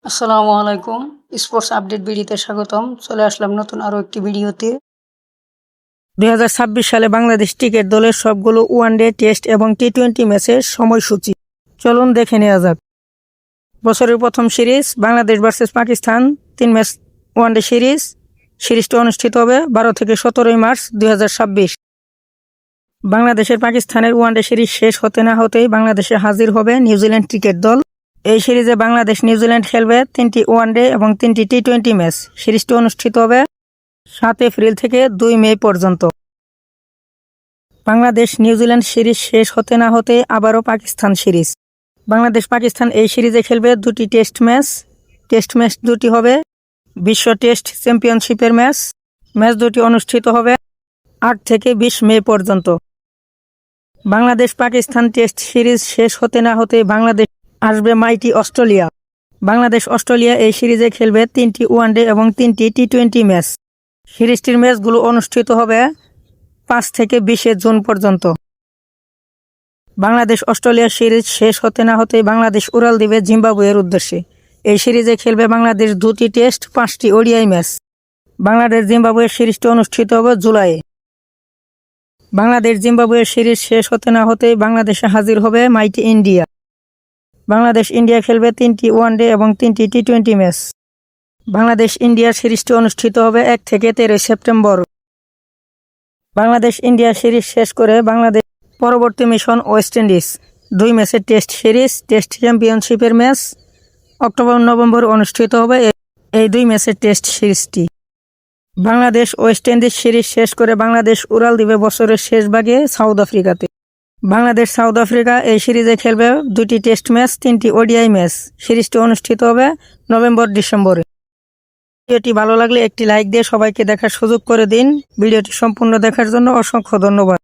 আসসালামু আলাইকুম। Sports update ভিডিওতে স্বাগতম। চলে আসলাম নতুন আরও একটি ভিডিওতে। 2026 সালে বাংলাদেশ ক্রিকেট দলের সবগুলো ওয়ানডে, টেস্ট এবং টি-20 ম্যাচের সময়সূচি চলুন দেখে নেওয়া যাক। বছরের প্রথম series Bangladesh versus Pakistan 3 match one day সিরিজটি অনুষ্ঠিত হবে 12 থেকে 17 মার্চ 2026। বাংলাদেশের পাকিস্তানের ওয়ানডে সিরিজ শেষ হতে না হতেই বাংলাদেশে হাজির হবে নিউজিল্যান্ড ক্রিকেট দল। এই সিরিজে বাংলাদেশ নিউজিল্যান্ড খেলবে 3টি ওয়ানডে এবং 3টি টি-20 ম্যাচ। সিরিজটি অনুষ্ঠিত হবে 7 এপ্রিল থেকে 2 মে পর্যন্ত। বাংলাদেশ নিউজিল্যান্ড সিরিজ শেষ হতে না হতে আবারও পাকিস্তান সিরিজ। বাংলাদেশ পাকিস্তান এই সিরিজে খেলবে 2টি টেস্ট ম্যাচ দুটি হবে বিশ্ব টেস্ট চ্যাম্পিয়নশিপের ম্যাচ দুটি অনুষ্ঠিত হবে 8 থেকে 20 মে পর্যন্ত। বাংলাদেশ পাকিস্তান টেস্ট সিরিজ শেষ হতে না হতে বাংলাদেশ আসবে মাইটি অস্ট্রেলিয়া। বাংলাদেশ অস্ট্রেলিয়া এই সিরিজে খেলবে 3টি ওয়ানডে এবং 3টি টি-20 ম্যাচ। সিরিজটির ম্যাচগুলো অনুষ্ঠিত হবে 5 থেকে 20 জুন পর্যন্ত। বাংলাদেশ অস্ট্রেলিয়া সিরিজ শেষ হতে না হতেই বাংলাদেশ উড়াল দিবে জিম্বাবুয়ের উদ্দেশ্যে। এই সিরিজে খেলবে বাংলাদেশ 2টি টেস্ট 5টি ওডিআই ম্যাচ। বাংলাদেশ জিম্বাবুয়ের সিরিজটি অনুষ্ঠিত হবে জুলাইয়ে। বাংলাদেশ জিম্বাবুয়ের সিরিজ শেষ হতে না হতেই বাংলাদেশে হাজির হবে মাইটি ইন্ডিয়া। বাংলাদেশ ইন্ডিয়া খেলবে 3টি ওয়ানডে এবং 3টি টি-20 ম্যাচ। বাংলাদেশ ইন্ডিয়ার সিরিজটি অনুষ্ঠিত হবে 1 থেকে 13 সেপ্টেম্বর। বাংলাদেশ ইন্ডিয়া সিরিজ শেষ করে বাংলাদেশ পরবর্তী মিশন ওয়েস্ট ইন্ডিজ। 2 ম্যাচের টেস্ট সিরিজ, টেস্ট চ্যাম্পিয়নশিপের ম্যাচ অক্টোবর-নভেম্বর অনুষ্ঠিত হবে এই 2 ম্যাচের টেস্ট সিরিজটি। বাংলাদেশ ওয়েস্ট ইন্ডিজ সিরিজ শেষ করে বাংলাদেশ উড়াল দিবে বছরের শেষ ভাগে সাউথ আফ্রিকাতে। বাংলাদেশ সাউথ আফ্রিকা এই সিরিজে খেলবে 2টি টেস্ট ম্যাচ, 3টি ওডিআই ম্যাচ। সিরিজটি অনুষ্ঠিত হবে নভেম্বর-ডিসেম্বরে। ভিডিওটি ভালো লাগলে একটি লাইক দিয়ে সবাইকে দেখার সুযোগ করে দিন। ভিডিওটি সম্পূর্ণ দেখার জন্য অসংখ্য ধন্যবাদ।